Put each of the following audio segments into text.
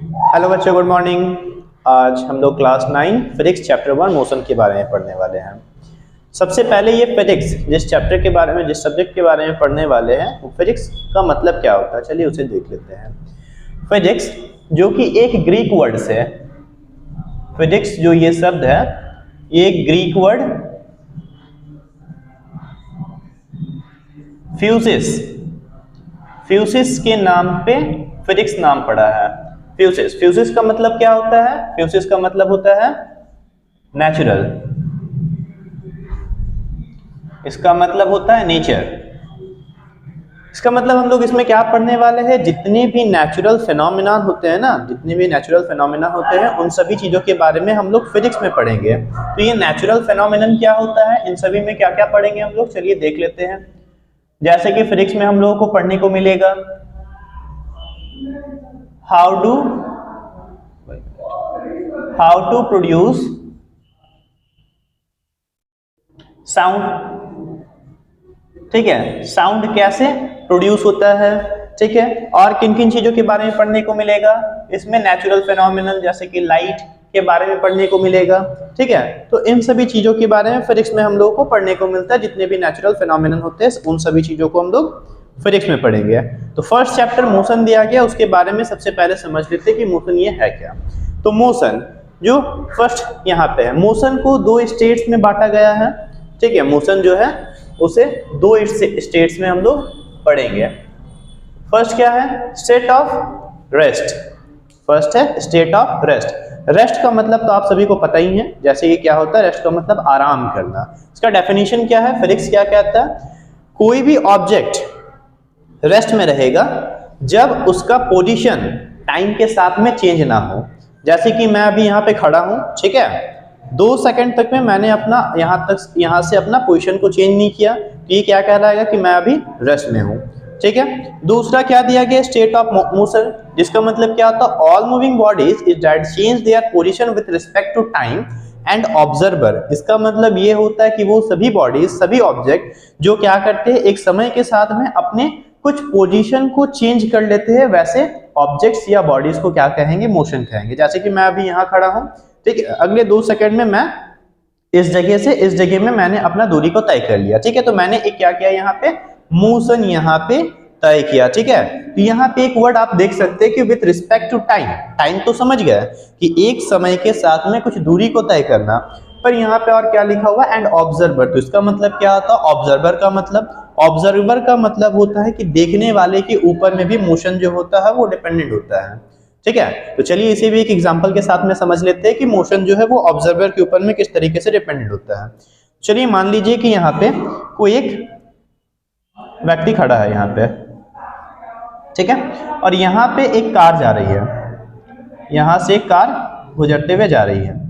Hello बच्चों, good morning. आज हम लोग क्लास 9 फिजिक्स चैप्टर 1 मोशन के बारे में पढ़ने वाले हैं। सबसे पहले ये फिजिक्स जिस चैप्टर के बारे में, जिस सब्जेक्ट के बारे में पढ़ने वाले हैं, वो फिजिक्स का मतलब क्या होता है, चलिए उसे देख लेते हैं। फिजिक्स जो कि एक ग्रीक वर्ड से है, फिजिक्स जो ये शब्द है ये एक ग्रीक वर्ड फ्यूसिस के नाम पे फिजिक्स नाम पड़ा है। फ्यूसिस का मतलब क्या होता है? फ्यूसिस का मतलब होता है नेचुरल, इसका मतलब होता है नेचर। इसका मतलब हम लोग इसमें क्या पढ़ने वाले हैं, जितने भी नेचुरल फिनोमिना होते हैं ना, जितने भी नेचुरल फिनोमिना होते हैं उन सभी चीजों के बारे में हम लोग फिजिक्स में पढ़ेंगे। तो ये नेचुरल फिनोमिनन क्या होता है, इन सभी में क्या क्या पढ़ेंगे हम लोग, चलिए देख लेते हैं। जैसे कि फिजिक्स में हम लोगों को पढ़ने को मिलेगा हाउ टू प्रोड्यूस साउंड। ठीक है, साउंड कैसे प्रोड्यूस होता है, ठीक है। और किन किन चीजों के बारे में पढ़ने को मिलेगा इसमें, नेचुरल फिनोमिनन जैसे कि लाइट के बारे में पढ़ने को मिलेगा, ठीक है। तो इन सभी चीजों के बारे में फिजिक्स में हम लोगों को पढ़ने को मिलता है। जितने भी नेचुरल फिनोमिनन होते हैं उन सभी चीजों को हम लोग फिजिक्स में पढ़ेंगे। तो फर्स्ट चैप्टर मोशन दिया गया, उसके बारे में सबसे पहले समझ लेते हैं कि मोशन ये है क्या। तो मोशन जो फर्स्ट यहाँ पे है, मोशन को दो स्टेट्स में बांटा गया है, ठीक है। मोशन जो है उसे दो स्टेट्स में हम लोग पढ़ेंगे। फर्स्ट क्या है, स्टेट ऑफ रेस्ट। फर्स्ट है स्टेट ऑफ रेस्ट। रेस्ट का मतलब तो आप सभी को पता ही है, जैसे ये क्या होता है, रेस्ट का मतलब आराम करना। इसका डेफिनेशन क्या है, फिजिक्स क्या कहता है, कोई भी ऑब्जेक्ट रेस्ट में रहेगा जब उसका पोजीशन टाइम के साथ में चेंज ना हो। जैसे कि मैं अभी यहाँ पे खड़ा हूँ, ठीक है, 2 सेकंड तक में मैंने अपना यहाँ से अपना पोजीशन को चेंज नहीं किया, तो ये क्या कहलाएगा कि मैं अभी रेस्ट में हूँ, ठीक है। दूसरा क्या दिया गया, स्टेट ऑफ मोशन, जिसका मतलब क्या होता है, all moving bodies is that change there position with respect to time and observer. इसका मतलब ये होता है कि वो सभी बॉडीज, सभी ऑब्जेक्ट जो क्या करते हैं, एक समय के साथ में अपने कुछ पोजीशन को चेंज कर लेते हैं, वैसे ऑब्जेक्ट्स या बॉडीज को क्या कहेंगे, मोशन कहेंगे। जैसे कि मैं अभी यहाँ खड़ा हूँ, ठीक है, अगले 2 सेकंड में मैं इस जगह से इस जगह में मैंने अपना दूरी को तय कर लिया, ठीक है। तो मैंने एक क्या किया, यहाँ पे मोशन यहाँ पे तय किया, ठीक है। तो यहाँ पे एक वर्ड आप देख सकते हैं कि with respect to time. Time तो समझ गया कि एक समय के साथ में कुछ दूरी को तय करना, पर यहाँ पे और क्या लिखा हुआ, एंड ऑब्जर्वर। तो इसका मतलब क्या होता है, ऑब्जर्वर का मतलब होता है कि देखने वाले के ऊपर में भी मोशन जो होता है वो डिपेंडेंट होता है, ठीक है। तो चलिए इसे भी एक एग्जांपल के साथ में समझ लेते हैं कि मोशन जो है वो ऑब्जर्वर के ऊपर में किस तरीके से डिपेंडेंट होता है। चलिए मान लीजिए कि यहाँ पे कोई एक व्यक्ति खड़ा है यहाँ पे, ठीक है, और यहाँ पे एक कार जा रही है, यहाँ से एक कार गुजरते हुए जा रही है,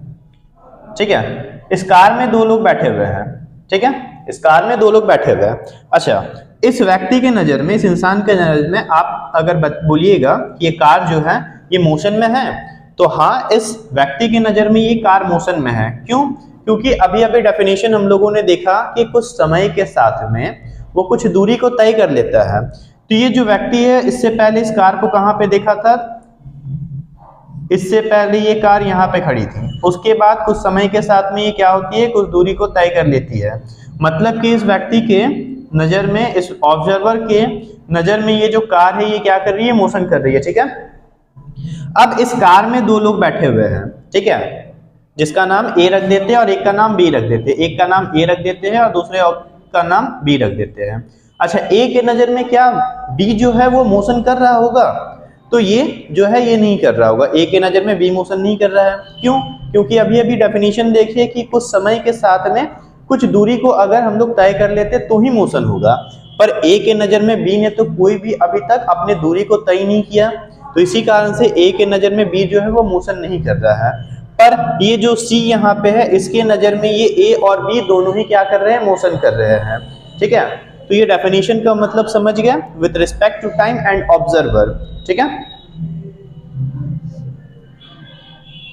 ठीक है। इस कार में 2 लोग बैठे हुए हैं, ठीक है, इस कार में 2 लोग बैठे हुए हैं। अच्छा, इस व्यक्ति के नजर में, इस इंसान के नजर में आप अगर बोलिएगा कि ये कार जो है ये मोशन में है, तो हाँ, इस व्यक्ति की नजर में ये कार मोशन में है। क्यों? क्योंकि अभी अभी डेफिनेशन हम लोगों ने देखा कि कुछ समय के साथ में वो कुछ दूरी को तय कर लेता है। तो ये जो व्यक्ति है, इससे पहले इस कार को कहाँ पे देखा था, इससे पहले ये कार यहाँ पे खड़ी थी, उसके बाद कुछ समय के साथ में ये क्या होती है, कुछ दूरी को तय कर लेती है। मतलब कि इस व्यक्ति के नजर में, इस ऑब्जर्वर के नजर में ये जो कार है ये क्या कर रही है, मोशन कर रही है, ठीक है। अब इस कार में 2 लोग बैठे हुए हैं, ठीक है, जिसका नाम ए रख देते हैं और एक का नाम बी रख देते हैं। एक का नाम ए रख देते हैं और दूसरे का नाम बी रख देते हैं। अच्छा, ए के नजर में क्या बी जो है वो मोशन कर रहा होगा, तो ये जो है ये नहीं कर रहा होगा। ए के नजर में बी मोशन नहीं कर रहा है। क्यों? क्योंकि अभी अभी डेफिनेशन देखिए कि कुछ समय के साथ में कुछ दूरी को अगर हम लोग तय कर लेते तो ही मोशन होगा, पर ए के नजर में बी ने तो कोई भी अभी तक अपने दूरी को तय नहीं किया, तो इसी कारण से ए के नजर में बी जो है वो मोशन नहीं कर रहा है। पर ये जो सी यहाँ पे है, इसके नजर में ये ए और बी दोनों ही क्या कर रहे हैं, मोशन कर रहे हैं, ठीक है। तो ये डेफिनेशन का मतलब समझ गया, with respect to time and observer, ठीक है।